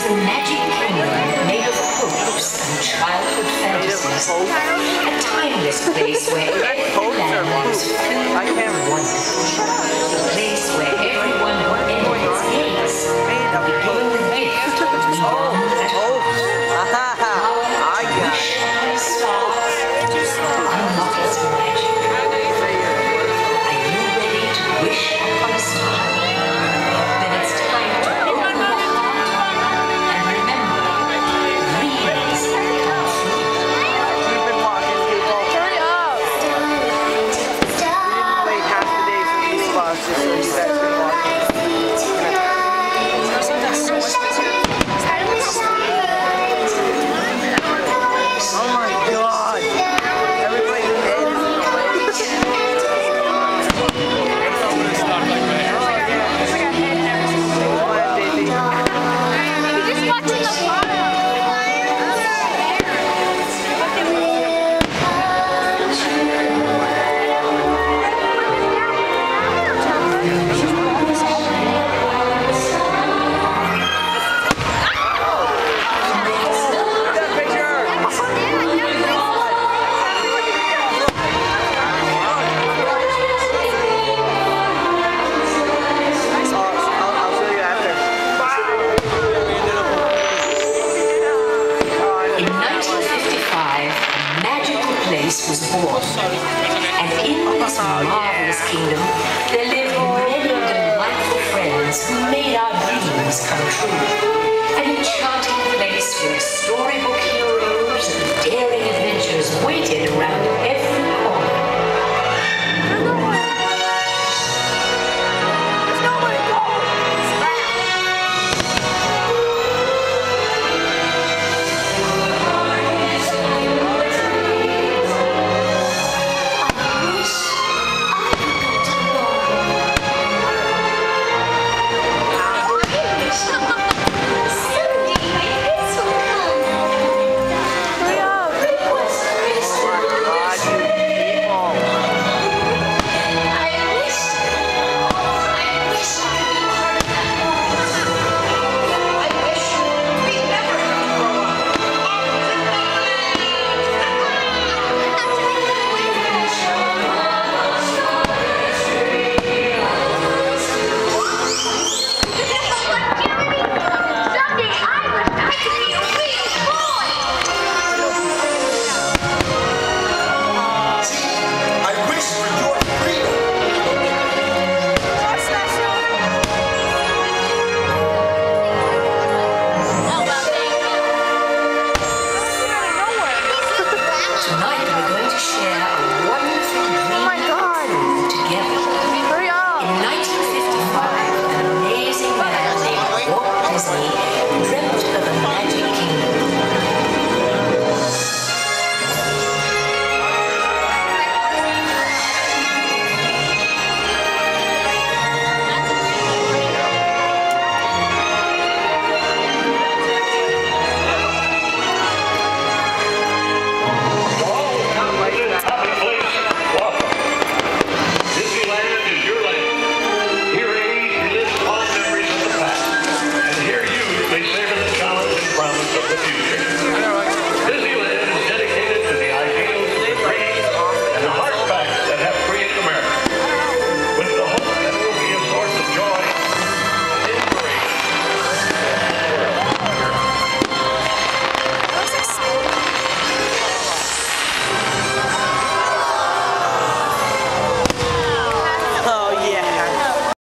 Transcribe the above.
a magic kingdom made of hopes and childhood fantasies. A timeless place where every land is filled with wonder. A place where everyone who enters gates will be given the gift of beyond at home. Power to wish upon a star to unlock its magic. Are you ready to wish upon a star? Then it's time to open your heart and remember, dreams come true. We've been walking, people. Hurry up! We didn't wait half the day for these spots just so you guys can walk. Oh my god! Everybody's head is in the way. Come on, baby. You're just watching the photo. I'll show you after. In 1955, a magical place was born. And in this marvelous kingdom, there lived many delightful friends who made our dreams come true.